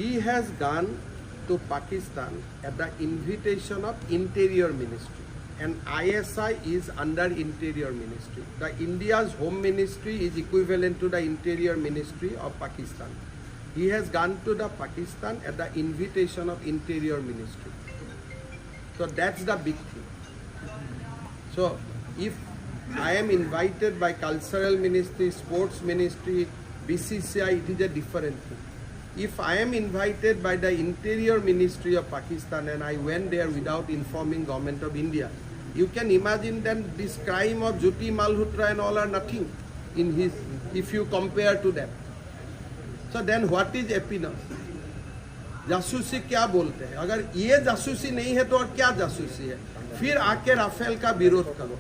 He has gone to Pakistan at the invitation of Interior Ministry, and ISI is under Interior Ministry. The India's Home Ministry is equivalent to the Interior Ministry of Pakistan. He has gone to the Pakistan at the invitation of Interior Ministry. So that's the big thing. So if I am invited by Cultural Ministry, Sports Ministry, BCCI, it is a different thing. If I am invited by the Interior Ministry of Pakistan and I went there without informing Government of India, you can imagine then this crime of Jyoti Malhotra and all are nothing in his, if you compare to them. So then what is happiness? जासूसी क्या बोलते हैं? अगर ये जासूसी नहीं है तो और क्या जासूसी है? फिर आके राफेल का विरोध करो,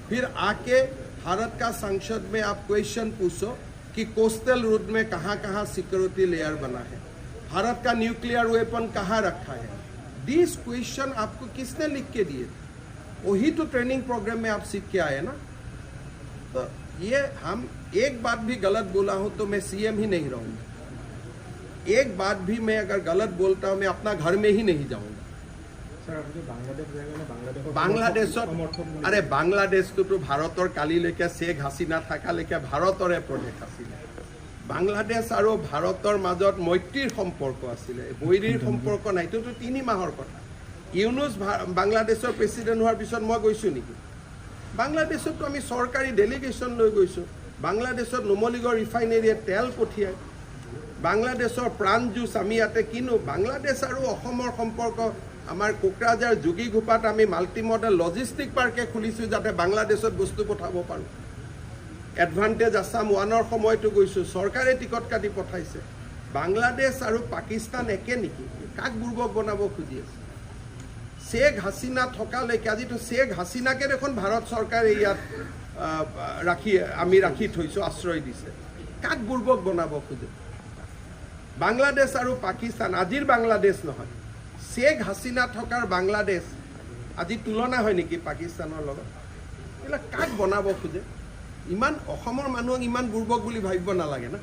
फिर आके भारत का संसद में आप क्वेश्चन पूछो कि कोस्टल रोड में कहाँ कहाँ सिक्योरिटी लेयर बना है, भारत का न्यूक्लियर वेपन कहाँ रखा है. दिस क्वेश्चन आपको किसने लिख के दिए? वही तो ट्रेनिंग प्रोग्राम में आप सीख के आए ना. तो ये हम एक बात भी गलत बोला हूँ तो मैं सीएम ही नहीं रहूँगा. एक बात भी मैं अगर गलत बोलता हूँ मैं अपना घर में ही नहीं जाऊँगा. बांग्लादेशत अरे बांग्लादेशটো ভাৰতৰ কালিলৈকে শেখ হাছিনা থাকালৈকে ভাৰতৰে প্ৰদেশ আছিলে. বাংলাদেশ আৰু ভাৰতৰ মাজত মৈত্ৰীৰ সম্পৰ্ক আছিলে, বৈৰীৰ সম্পৰ্ক নাই. এইটোতো 3 মাহৰ কথা. ইউনুছ বাংলাদেশৰ প্ৰেচিডেণ্ট হোৱাৰ পিছত মই গৈছোঁ নেকি? বাংলাদেশতো আমি চৰকাৰী ডেলিগেশ্যন লৈ গৈছোঁ. বাংলাদেশত নুমলীগড় ৰিফাইনেৰীয়ে তেল পঠিয়ায়. বাংলাদেশৰ প্ৰাণ জুচ আমি ইয়াতে কিনো. বাংলাদেশ আৰু অসমৰ সম্পৰ্ক আমাৰ কোকৰাঝাৰ যোগীঘোপাত আমি মাল্টি মডেল লজিষ্টিক পাৰ্কে খুলিছোঁ যাতে বাংলাদেশত বস্তু পঠাব পাৰোঁ. এডভান্টেজ আছাম 1ৰ সময়তো গৈছোঁ, চৰকাৰে টিকট কাটি পঠাইছে. বাংলাদেশ আৰু পাকিস্তান একে নেকি? কাক বুৰ্বক বনাব খুজি আছে? শেখ হাছিনা থকালৈকে আজিতো শেখ হাছিনাকে দেখোন ভাৰত চৰকাৰে ইয়াত আমি ৰাখি থৈছোঁ, আশ্ৰয় দিছে. কাক বুৰ্বক বনাব খোজে? বাংলাদেশ আৰু পাকিস্তান আজিৰ বাংলাদেশ নহয়, শেখ হাছিনা থকাৰ বাংলাদেশ আজি তুলনা হয় নেকি পাকিস্তানৰ লগত? এইবিলাক কাক বনাব খোজে? ইমান অসমৰ মানুহক ইমান বুৰ্বক বুলি ভাবিব নালাগে না.